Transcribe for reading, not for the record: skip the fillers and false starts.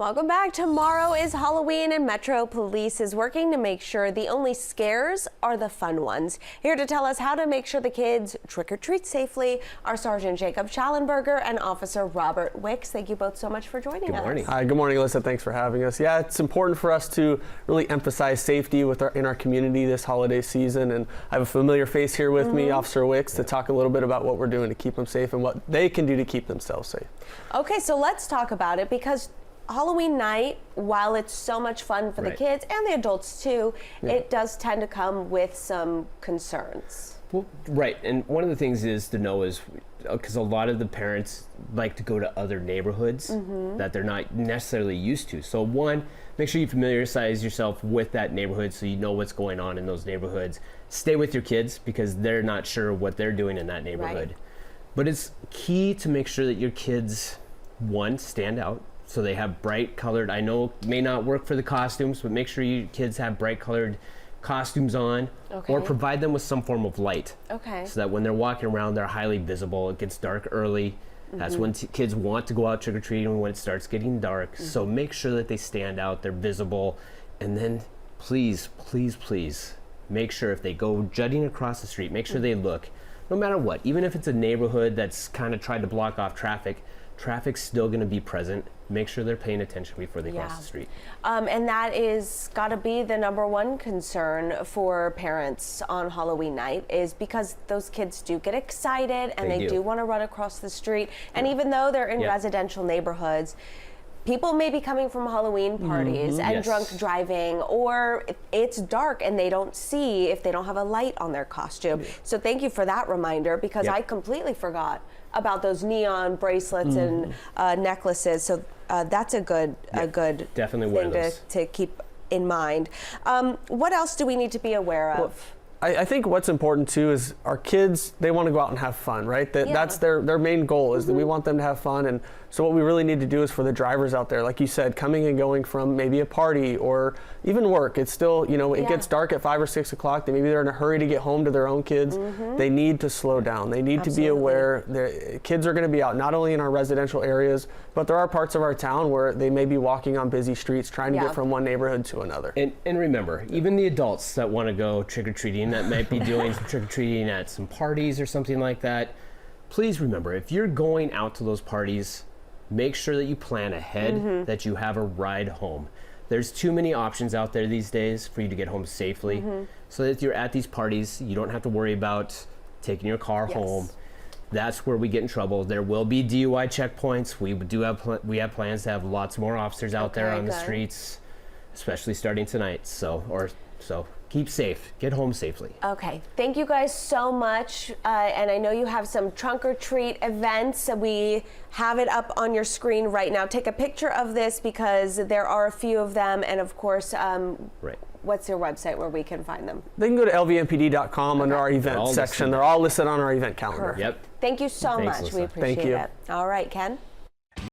Welcome back. Tomorrow is Halloween and Metro Police is working to make sure the only scares are the fun ones. Here to tell us how to make sure the kids trick-or-treat safely are Sergeant Jacob Schallenberger and Officer Robert Wicks. Thank you both so much for joining us. Good morning. Hi, good morning, Alyssa. Thanks for having us. Yeah, it's important for us to really emphasize safety in our community this holiday season, and I have a familiar face here with me, Officer Wicks, to talk a little bit about what we're doing to keep them safe and what they can do to keep themselves safe. Okay, so let's talk about it, because Halloween night, while it's so much fun for the kids and the adults too, it does tend to come with some concerns. Well, right, and one of the things is to know is, because a lot of the parents like to go to other neighborhoods that they're not necessarily used to. So one, make sure you familiarize yourself with that neighborhood so you know what's going on in those neighborhoods. Stay with your kids because they're not sure what they're doing in that neighborhood. Right. But it's key to make sure that your kids, one, stand out. So they have bright colored, I know it may not work for the costumes, but make sure your kids have bright colored costumes on, or provide them with some form of light. Okay. So that when they're walking around, they're highly visible. It gets dark early. That's when kids want to go out trick-or-treating, when it starts getting dark. So make sure that they stand out, they're visible. And then please, please, please, make sure if they go jutting across the street, make sure they look, no matter what. Even if it's a neighborhood that's kind of tried to block off traffic, traffic's still going to be present. Make sure they're paying attention before they cross the street. And that is got to be the #1 concern for parents on Halloween night, is because those kids do get excited and they do want to run across the street. And even though they're in residential neighborhoods, people may be coming from Halloween parties and drunk driving, or it's dark and they don't see if they don't have a light on their costume. So thank you for that reminder, because I completely forgot about those neon bracelets and necklaces. So that's a good Definitely thing to keep in mind. What else do we need to be aware of? I think what's important too is our kids, they want to go out and have fun, right? That's their main goal, is that we want them to have fun. And so what we really need to do is for the drivers out there, like you said, coming and going from maybe a party or even work, it's still, you know, it gets dark at 5 or 6 o'clock. Maybe they're in a hurry to get home to their own kids. They need to slow down. They need to be aware that kids are going to be out not only in our residential areas, but there are parts of our town where they may be walking on busy streets trying to get from one neighborhood to another. And remember, even the adults that want to go trick-or-treating, that might be doing some trick-or-treating at some parties or something like that, please remember, if you're going out to those parties, make sure that you plan ahead, that you have a ride home. There's too many options out there these days for you to get home safely. So that if you're at these parties, you don't have to worry about taking your car home. That's where we get in trouble. There will be DUI checkpoints. We have plans to have lots more officers out there on the streets, especially starting tonight. So keep safe. Get home safely. Okay, thank you guys so much. And I know you have some trunk or treat events. We have it up on your screen right now. Take a picture of this because there are a few of them. And of course, what's your website where we can find them? They can go to lvmpd.com under our event section. They're all listed on our event calendar. Perfect. Thank you so much. Alyssa. We appreciate Thank you. it. All right, Ken.